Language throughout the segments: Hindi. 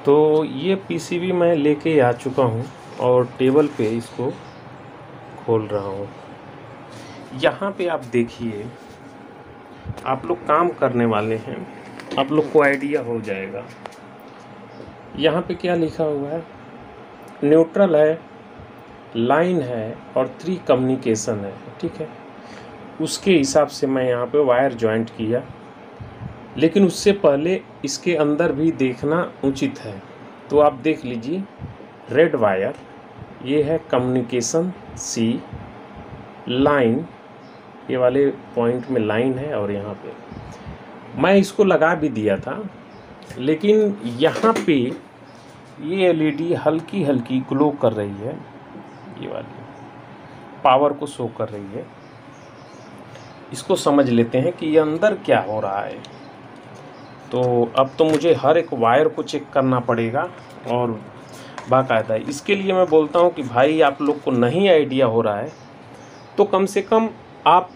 तो ये पीसीबी मैं लेके आ चुका हूँ और टेबल पे इसको खोल रहा हूँ। यहाँ पे आप देखिए, आप लोग काम करने वाले हैं, आप लोग को आइडिया हो जाएगा। यहाँ पे क्या लिखा हुआ है, न्यूट्रल है, लाइन है और 3 कम्युनिकेशन है, ठीक है। उसके हिसाब से मैं यहाँ पे वायर जॉइंट किया, लेकिन उससे पहले इसके अंदर भी देखना उचित है। तो आप देख लीजिए, रेड वायर ये है कम्युनिकेशन सी, लाइन ये वाले पॉइंट में लाइन है, और यहाँ पे मैं इसको लगा भी दिया था, लेकिन यहाँ पे ये एलईडी हल्की हल्की ग्लो कर रही है, ये वाली पावर को शो कर रही है। इसको समझ लेते हैं कि ये अंदर क्या हो रहा है। तो अब तो मुझे हर एक वायर को चेक करना पड़ेगा और बाकायदा। इसके लिए मैं बोलता हूँ कि भाई आप लोग को नहीं आइडिया हो रहा है तो कम से कम आप,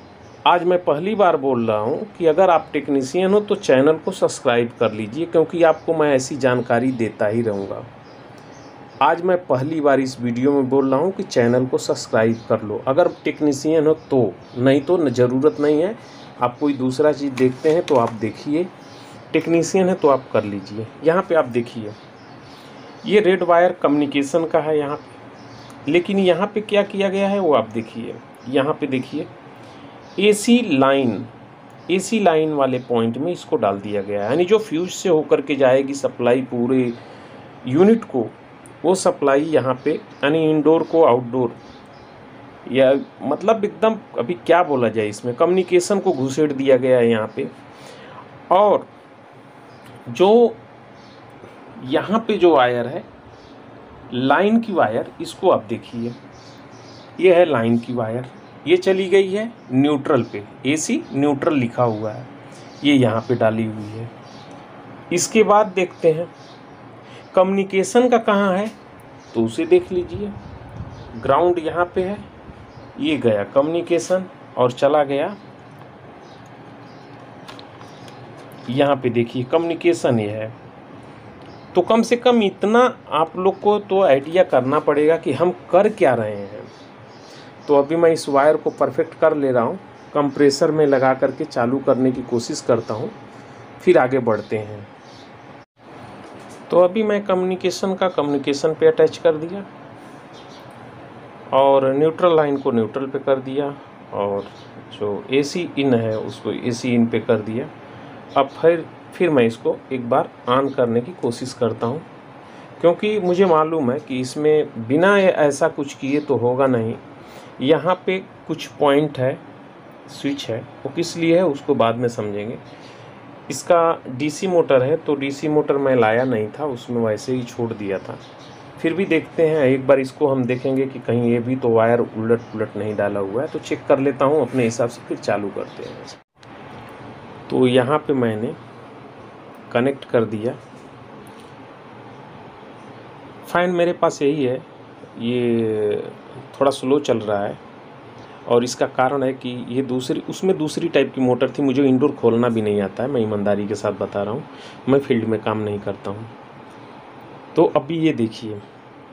आज मैं पहली बार बोल रहा हूँ कि अगर आप टेक्नीशियन हो तो चैनल को सब्सक्राइब कर लीजिए, क्योंकि आपको मैं ऐसी जानकारी देता ही रहूँगा। आज मैं पहली बार इस वीडियो में बोल रहा हूँ कि चैनल को सब्सक्राइब कर लो अगर टेक्नीशियन हो तो, नहीं तो ज़रूरत नहीं है। आप कोई दूसरा चीज़ देखते हैं तो आप देखिए, टेक्नीशियन है तो आप कर लीजिए। यहाँ पे आप देखिए, ये रेड वायर कम्युनिकेशन का है यहाँ पे, लेकिन यहाँ पे क्या किया गया है वो आप देखिए। यहाँ पे देखिए, एसी लाइन वाले पॉइंट में इसको डाल दिया गया है, यानी जो फ्यूज से होकर के जाएगी सप्लाई पूरे यूनिट को, वो सप्लाई यहाँ पे, यानी इंडोर को आउटडोर, या मतलब एकदम अभी क्या बोला जाए, इसमें कम्युनिकेशन को घुसेड़ दिया गया है यहाँ पे। और जो यहाँ पे जो वायर है, लाइन की वायर, इसको आप देखिए, ये है लाइन की वायर, ये चली गई है न्यूट्रल पे, एसी न्यूट्रल लिखा हुआ है, ये यहाँ पे डाली हुई है। इसके बाद देखते हैं कम्युनिकेशन का कहाँ है, तो उसे देख लीजिए। ग्राउंड यहाँ पे है, ये गया कम्युनिकेशन और चला गया यहाँ पे, देखिए कम्युनिकेशन ये है। तो कम से कम इतना आप लोग को तो आइडिया करना पड़ेगा कि हम कर क्या रहे हैं। तो अभी मैं इस वायर को परफेक्ट कर ले रहा हूँ, कंप्रेसर में लगा करके चालू करने की कोशिश करता हूँ, फिर आगे बढ़ते हैं। तो अभी मैं कम्युनिकेशन पे अटैच कर दिया और न्यूट्रल लाइन को न्यूट्रल पे कर दिया, और जो एसी इन है उसको एसी इन पे कर दिया। अब फिर मैं इसको एक बार ऑन करने की कोशिश करता हूँ, क्योंकि मुझे मालूम है कि इसमें बिना ऐसा कुछ किए तो होगा नहीं। यहाँ पे कुछ पॉइंट है, स्विच है, वो किस लिए है उसको बाद में समझेंगे। इसका डीसी मोटर है, तो डीसी मोटर मैं लाया नहीं था, उसमें वैसे ही छोड़ दिया था। फिर भी देखते हैं एक बार, इसको हम देखेंगे कि कहीं ये भी तो वायर उलट पुलट नहीं डाला हुआ है, तो चेक कर लेता हूँ अपने हिसाब से, फिर चालू करते हैं। तो यहाँ पे मैंने कनेक्ट कर दिया। फैन मेरे पास यही है, ये थोड़ा स्लो चल रहा है, और इसका कारण है कि ये उसमें दूसरी टाइप की मोटर थी। मुझे इंडोर खोलना भी नहीं आता है, मैं ईमानदारी के साथ बता रहा हूँ, मैं फील्ड में काम नहीं करता हूँ। तो अभी ये देखिए,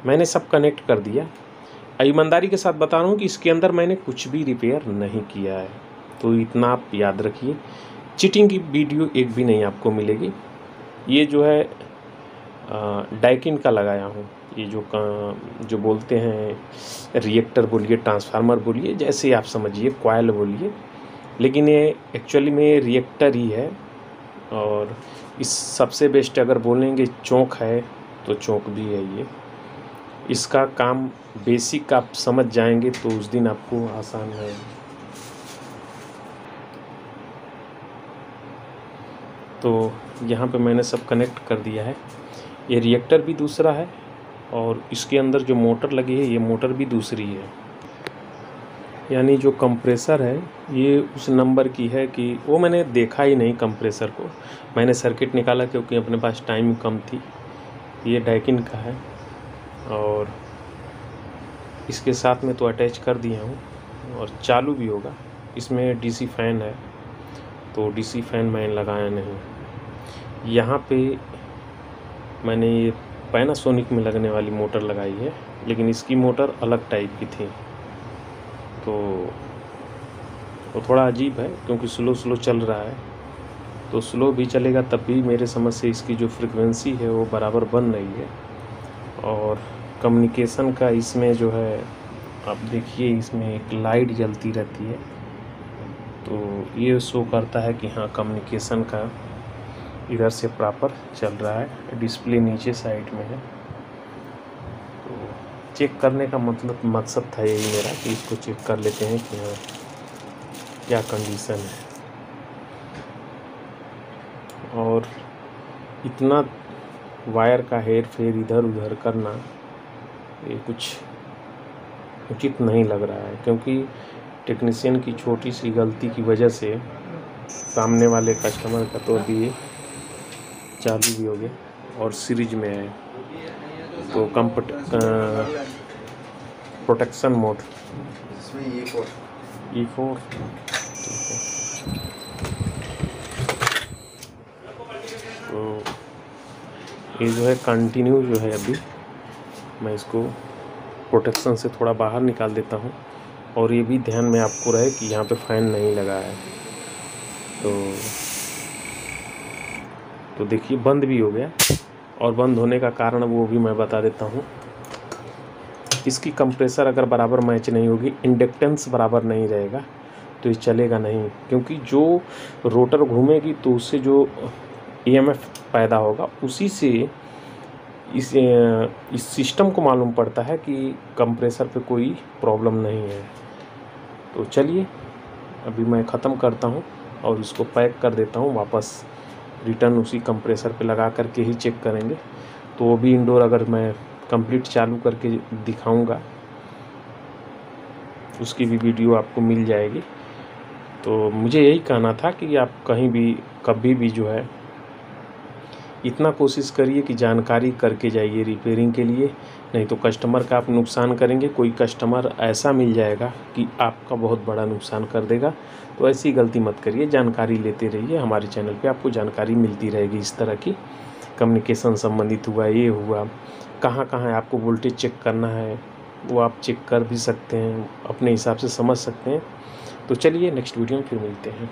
मैंने सब कनेक्ट कर दिया। ईमानदारी के साथ बता रहा हूँ कि इसके अंदर मैंने कुछ भी रिपेयर नहीं किया है, तो इतना आप याद रखिए। चीटिंग की वीडियो एक भी नहीं आपको मिलेगी। ये जो है डाइकिन का लगाया हूँ, ये जो बोलते हैं रिएक्टर बोलिए, ट्रांसफार्मर बोलिए, जैसे आप समझिए, कॉयल बोलिए, लेकिन ये एक्चुअली में रिएक्टर ही है। और इस सबसे बेस्ट अगर बोलेंगे चौक है तो चौक भी है ये। इसका काम बेसिक आप समझ जाएंगे तो उस दिन आपको आसान है। तो यहाँ पे मैंने सब कनेक्ट कर दिया है। ये रिएक्टर भी दूसरा है, और इसके अंदर जो मोटर लगी है ये मोटर भी दूसरी है, यानी जो कंप्रेसर है ये उस नंबर की है कि वो मैंने देखा ही नहीं कंप्रेसर को, मैंने सर्किट निकाला क्योंकि अपने पास टाइम कम थी। ये डाइकिन का है और इसके साथ में तो अटैच कर दिया हूँ और चालू भी होगा। इसमें डीसी फ़ैन है, तो डीसी फ़ैन मैंने लगाया नहीं। यहाँ पे मैंने ये पैनासोनिक में लगने वाली मोटर लगाई है, लेकिन इसकी मोटर अलग टाइप की थी, तो वो थोड़ा अजीब है क्योंकि स्लो स्लो चल रहा है। तो स्लो भी चलेगा तब भी मेरे समझ से इसकी जो फ्रिक्वेंसी है वो बराबर बन रही है। और कम्युनिकेशन का इसमें जो है, आप देखिए इसमें एक लाइट जलती रहती है, तो ये शो करता है कि हाँ कम्युनिकेशन का इधर से प्रॉपर चल रहा है। डिस्प्ले नीचे साइड में है, तो चेक करने का मकसद था यही मेरा कि इसको चेक कर लेते हैं कि हाँ क्या कंडीशन है। और इतना वायर का हेर फेर इधर उधर करना ये कुछ उचित नहीं लग रहा है, क्योंकि टेक्नीशियन की छोटी सी गलती की वजह से सामने वाले कस्टमर का तो अभी चालू भी हो गया और सीरीज में है, तो प्रोटेक्शन मोड इसमें E4 तो ये जो है कंटिन्यू जो है, अभी मैं इसको प्रोटेक्शन से थोड़ा बाहर निकाल देता हूँ। और ये भी ध्यान में आपको रहे कि यहाँ पे फ़ैन नहीं लगा है, तो देखिए बंद भी हो गया। और बंद होने का कारण वो भी मैं बता देता हूँ। इसकी कंप्रेसर अगर बराबर मैच नहीं होगी, इंडक्टेंस बराबर नहीं रहेगा, तो ये चलेगा नहीं, क्योंकि जो रोटर घूमेगी तो उससे जो EMF पैदा होगा उसी से इस सिस्टम को मालूम पड़ता है कि कंप्रेसर पे कोई प्रॉब्लम नहीं है। तो चलिए अभी मैं ख़त्म करता हूँ और इसको पैक कर देता हूँ वापस, रिटर्न उसी कंप्रेसर पे लगा करके ही चेक करेंगे। तो वो भी इंडोर अगर मैं कंप्लीट चालू करके दिखाऊंगा, उसकी भी वीडियो आपको मिल जाएगी। तो मुझे यही कहना था कि आप कहीं भी कभी भी जो है इतना कोशिश करिए कि जानकारी करके जाइए रिपेयरिंग के लिए, नहीं तो कस्टमर का आप नुकसान करेंगे। कोई कस्टमर ऐसा मिल जाएगा कि आपका बहुत बड़ा नुकसान कर देगा। तो ऐसी गलती मत करिए, जानकारी लेते रहिए। हमारे चैनल पे आपको जानकारी मिलती रहेगी इस तरह की, कम्युनिकेशन संबंधित हुआ, ये हुआ, कहाँ कहाँ आपको वोल्टेज चेक करना है वो आप चेक कर भी सकते हैं, अपने हिसाब से समझ सकते हैं। तो चलिए नेक्स्ट वीडियो में फिर मिलते हैं।